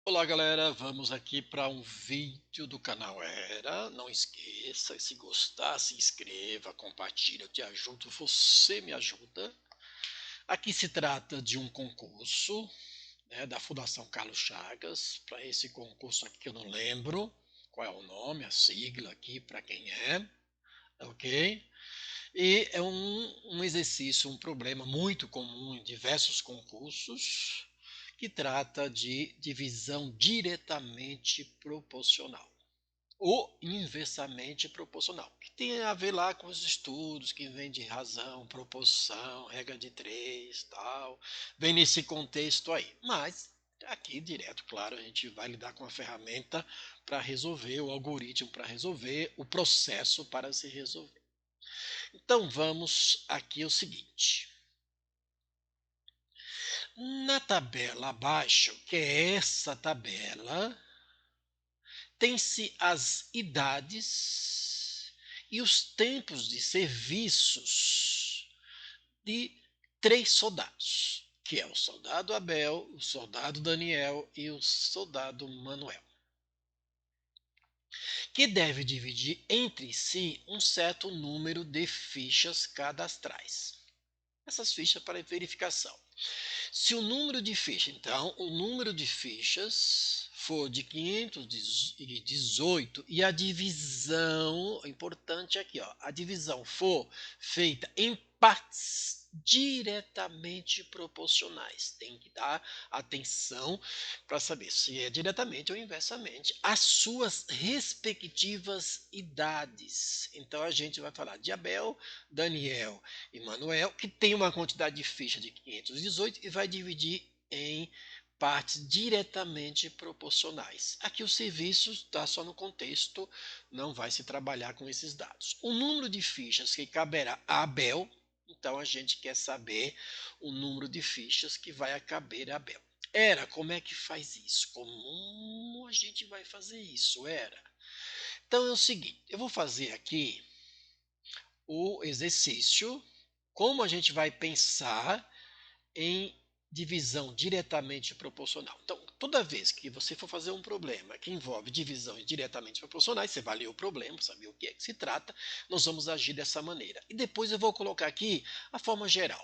Olá galera, vamos aqui para um vídeo do canal Era. Não esqueça, se gostar, se inscreva, compartilha, eu te ajudo, você me ajuda. Aqui se trata de um concurso, né, da Fundação Carlos Chagas. Para esse concurso aqui que eu não lembro qual é o nome, a sigla aqui para quem é, ok? E é um exercício, um problema muito comum em diversos concursos, que trata de divisão diretamente proporcional ou inversamente proporcional, que tem a ver lá com os estudos que vem de razão, proporção, regra de três, tal, vem nesse contexto aí. Mas aqui direto, claro, a gente vai lidar com a ferramenta para resolver, o algoritmo para resolver, o processo para se resolver. Então vamos aqui o seguinte. Na tabela abaixo, que é essa tabela, tem-se as idades e os tempos de serviços de 3 soldados, que é o soldado Abel, o soldado Daniel e o soldado Manuel, que deve dividir entre si um certo número de fichas cadastrais. Essas fichas para verificação. Se o número de fichas, então, o número de fichas for de 518 e a divisão, importante aqui, ó, a divisão for feita em partes diretamente proporcionais. Tem que dar atenção para saber se é diretamente ou inversamente as suas respectivas idades. Então a gente vai falar de Abel, Daniel e Manuel, que tem uma quantidade de ficha de 518 e vai dividir em partes diretamente proporcionais. Aqui o serviço está só no contexto, não vai se trabalhar com esses dados. O número de fichas que caberá a Abel, então a gente quer saber o número de fichas que vai caber a Abel. Era, como é que faz isso? Como a gente vai fazer isso? Era. Então é o seguinte, eu vou fazer aqui o exercício, como a gente vai pensar em divisão diretamente proporcional. Então, toda vez que você for fazer um problema que envolve divisões diretamente proporcionais, você vai ler o problema, saber o que é que se trata, nós vamos agir dessa maneira. E depois eu vou colocar aqui a forma geral.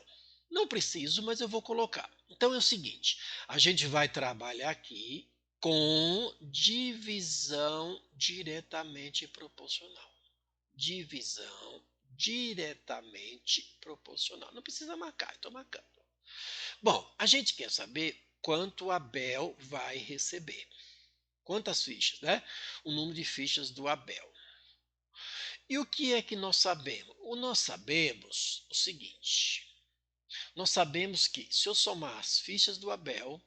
Não preciso, mas eu vou colocar. Então é o seguinte, a gente vai trabalhar aqui com divisão diretamente proporcional. Divisão diretamente proporcional. Não precisa marcar, estou marcando. Bom, a gente quer saber quanto Abel vai receber. Quantas fichas, né? O número de fichas do Abel. E o que é que nós sabemos? Nós sabemos o seguinte. Nós sabemos que se eu somar as fichas do Abel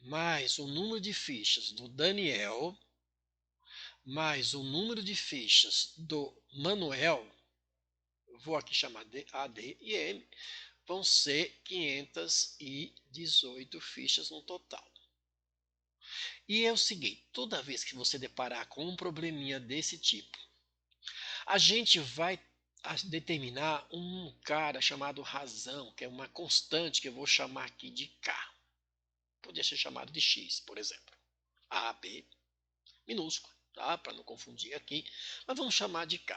mais o número de fichas do Daniel mais o número de fichas do Manuel, vou aqui chamar de A, D e M, vão ser 518 fichas no total. E é o seguinte, toda vez que você deparar com um probleminha desse tipo, a gente vai determinar um cara chamado razão, que é uma constante que eu vou chamar aqui de K. Podia ser chamado de X, por exemplo. A, B, minúsculo, tá? Para não confundir aqui, mas vamos chamar de K.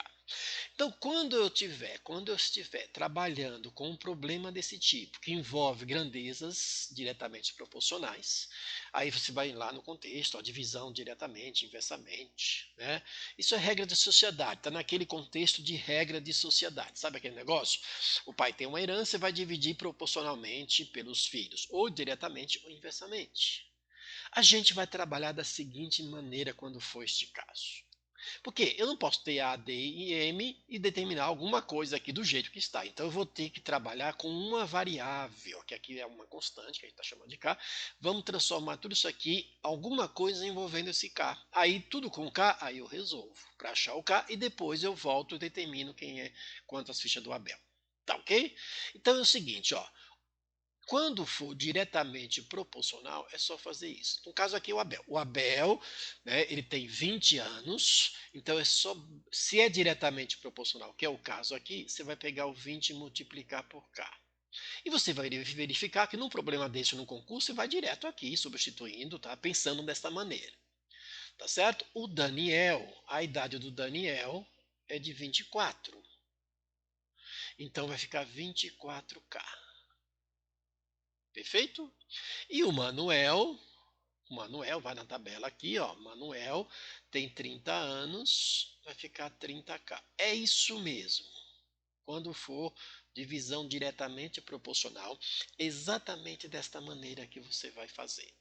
Então, quando eu estiver trabalhando com um problema desse tipo, que envolve grandezas diretamente proporcionais, aí você vai lá no contexto, a divisão diretamente, inversamente, né? Isso é regra de sociedade, está naquele contexto de regra de sociedade. Sabe aquele negócio? O pai tem uma herança e vai dividir proporcionalmente pelos filhos, ou diretamente ou inversamente. A gente vai trabalhar da seguinte maneira quando for este caso. Porque eu não posso ter A, D e M e determinar alguma coisa aqui do jeito que está. Então eu vou ter que trabalhar com uma variável, que aqui é uma constante, que a gente está chamando de K. Vamos transformar tudo isso aqui em alguma coisa envolvendo esse K. Aí tudo com K, aí eu resolvo para achar o K e depois eu volto e determino quantas fichas do Abel. Tá ok? Então é o seguinte, ó. Quando for diretamente proporcional, é só fazer isso. No caso aqui, o Abel. O Abel, né, ele tem 20 anos, então é só. Se é diretamente proporcional, que é o caso aqui, você vai pegar o 20 e multiplicar por K. E você vai verificar que num problema desse no concurso, você vai direto aqui, substituindo, tá? Pensando desta maneira, tá certo? O Daniel, a idade do Daniel é de 24. Então vai ficar 24K. Perfeito? E o Manuel vai na tabela aqui, ó. Manuel tem 30 anos, vai ficar 30K. É isso mesmo. Quando for divisão diretamente proporcional, exatamente desta maneira que você vai fazer.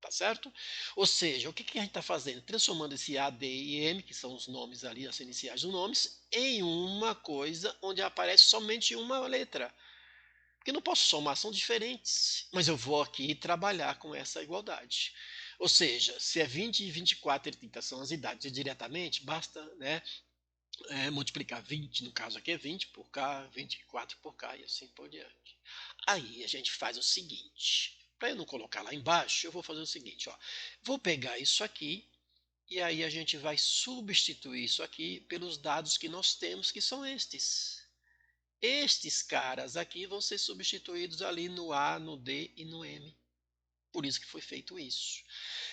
Tá certo? Ou seja, o que a gente está fazendo? Transformando esse A, D e M, que são os nomes ali, as iniciais dos nomes, em uma coisa onde aparece somente uma letra. Porque não posso somar, são diferentes. Mas eu vou aqui trabalhar com essa igualdade. Ou seja, se é 20, 24 e 30 são as idades diretamente, basta, né, multiplicar 20, no caso aqui é 20 por K, 24 por K e assim por diante. Aí a gente faz o seguinte, para eu não colocar lá embaixo, eu vou fazer o seguinte, ó, vou pegar isso aqui e aí a gente vai substituir isso aqui pelos dados que nós temos, que são estes. Estes caras aqui vão ser substituídos ali no A, no D e no M. Por isso que foi feito isso.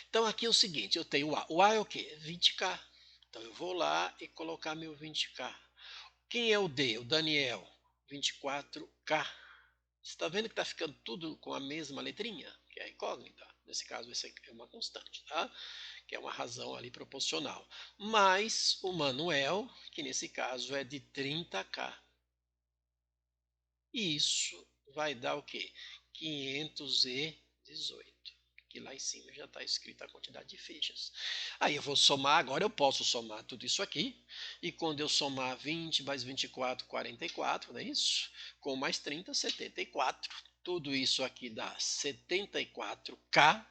Então aqui é o seguinte, eu tenho o A. O A é o quê? 20K. Então eu vou lá e colocar meu 20K. Quem é o D? O Daniel. 24K. Você está vendo que está ficando tudo com a mesma letrinha? Que é a incógnita. Nesse caso, essa é uma constante, tá? Que é uma razão ali proporcional. Mais o Manuel, que nesse caso é de 30K. E isso vai dar o quê? 518. Que lá em cima já está escrita a quantidade de fichas. Aí eu vou somar, agora eu posso somar tudo isso aqui. E quando eu somar 20 mais 24, 44, não é isso? Com mais 30, 74. Tudo isso aqui dá 74K.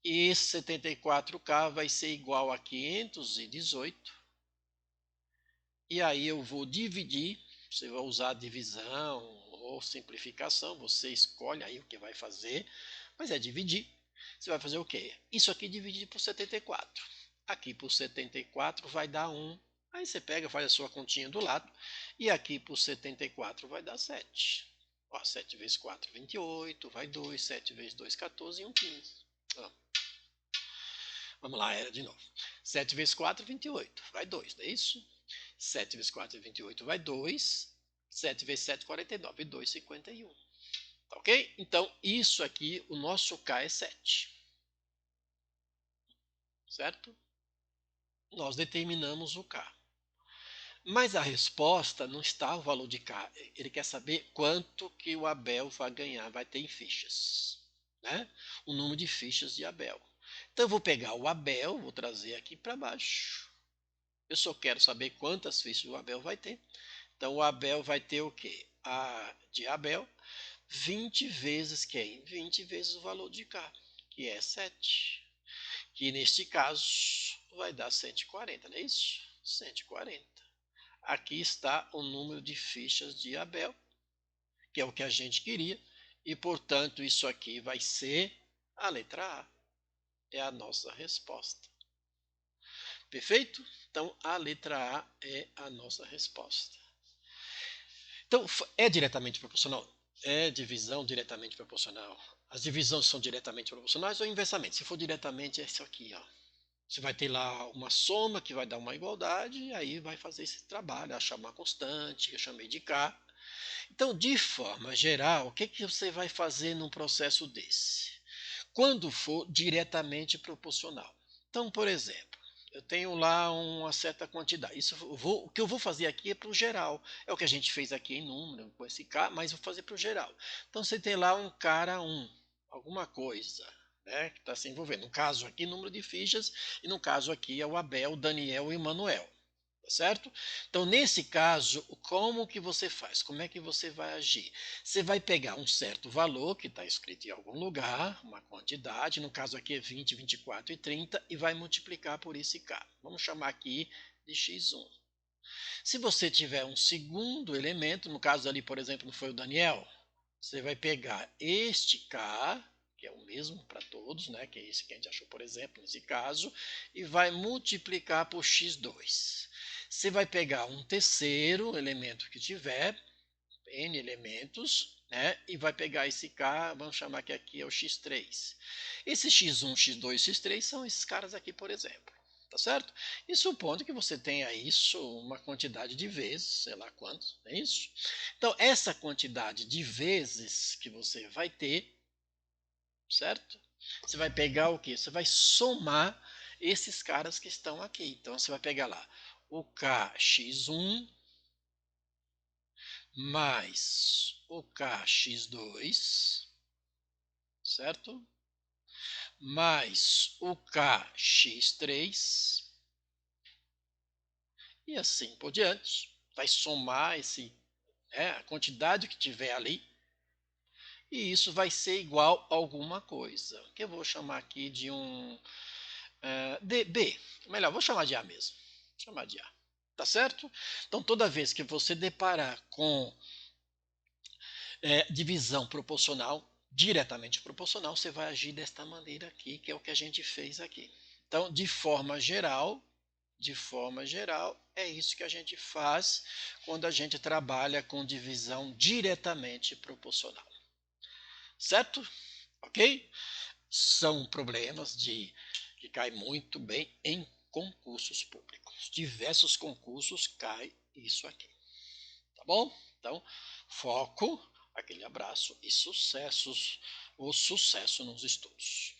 E esse 74K vai ser igual a 518. E aí eu vou dividir, você vai usar divisão ou simplificação, você escolhe aí o que vai fazer, mas é dividir. Você vai fazer o quê? Isso aqui dividido por 74. Aqui por 74 vai dar 1. Aí você pega, faz a sua continha do lado. E aqui por 74 vai dar 7. Ó, 7 vezes 4, 28. Vai 2. 7 vezes 2, 14 e 1, 15. Ó, vamos lá, era de novo. 7 vezes 4, 28. Vai 2, não é isso? 7 vezes 4 é 28, vai 2. 7 vezes 7, 49. 2, 51. Tá ok? Então, isso aqui, o nosso K é 7. Certo? Nós determinamos o K. Mas a resposta não está o valor de K. Ele quer saber quanto que o Abel vai ganhar, vai ter em fichas. Né? O número de fichas de Abel. Então, eu vou pegar o Abel, vou trazer aqui para baixo. Eu só quero saber quantas fichas o Abel vai ter. Então, o Abel vai ter o quê? A de Abel, 20 vezes quem? 20 vezes o valor de K, que é 7. Que neste caso vai dar 140, não é isso? 140. Aqui está o número de fichas de Abel, que é o que a gente queria. E, portanto, isso aqui vai ser a letra A. É a nossa resposta. Perfeito? Então, a letra A é a nossa resposta. Então, é diretamente proporcional? É divisão diretamente proporcional. As divisões são diretamente proporcionais ou inversamente? Se for diretamente, é isso aqui, ó. Você vai ter lá uma soma que vai dar uma igualdade, e aí vai fazer esse trabalho, achar uma constante, que eu chamei de K. Então, de forma geral, o que você vai fazer num processo desse? Quando for diretamente proporcional. Então, por exemplo, eu tenho lá uma certa quantidade. O que eu vou fazer aqui é para o geral. É o que a gente fez aqui em número, com esse K, mas vou fazer para o geral. Então você tem lá um cara 1, alguma coisa, né, que está se envolvendo. No caso aqui, número de fichas, e no caso aqui é o Abel, o Daniel e o Emanuel. Tá certo? Então, nesse caso, como que você faz? Como é que você vai agir? Você vai pegar um certo valor que está escrito em algum lugar, uma quantidade, no caso aqui é 20, 24 e 30, e vai multiplicar por esse K. Vamos chamar aqui de x1. Se você tiver um segundo elemento, no caso ali, por exemplo, não foi o Daniel, você vai pegar este K, que é o mesmo para todos, né, que é esse que a gente achou, por exemplo, nesse caso, e vai multiplicar por x2. Você vai pegar um terceiro elemento que tiver, N elementos, né? E vai pegar esse K, vamos chamar que aqui é o X3. Esse X1, X2, X3 são esses caras aqui, por exemplo. Tá certo? E supondo que você tenha isso uma quantidade de vezes, sei lá quantos, é isso? Então, essa quantidade de vezes que você vai ter, certo? Você vai pegar o quê? Você vai somar esses caras que estão aqui. Então, você vai pegar lá o KX1 mais o KX2, certo? Mais o KX3 e assim por diante. Vai somar a quantidade que tiver ali e isso vai ser igual a alguma coisa, que eu vou chamar aqui de um B. Melhor, vou chamar de A mesmo. Vou chamar de A. Tá certo? Então, toda vez que você deparar com divisão proporcional, diretamente proporcional, você vai agir desta maneira aqui, que é o que a gente fez aqui. Então, de forma geral, é isso que a gente faz quando a gente trabalha com divisão diretamente proporcional. Certo? Ok? São problemas que caem muito bem em concursos públicos. Diversos concursos cai isso aqui. Tá bom? Então, foco, aquele abraço e sucessos, o sucesso nos estudos.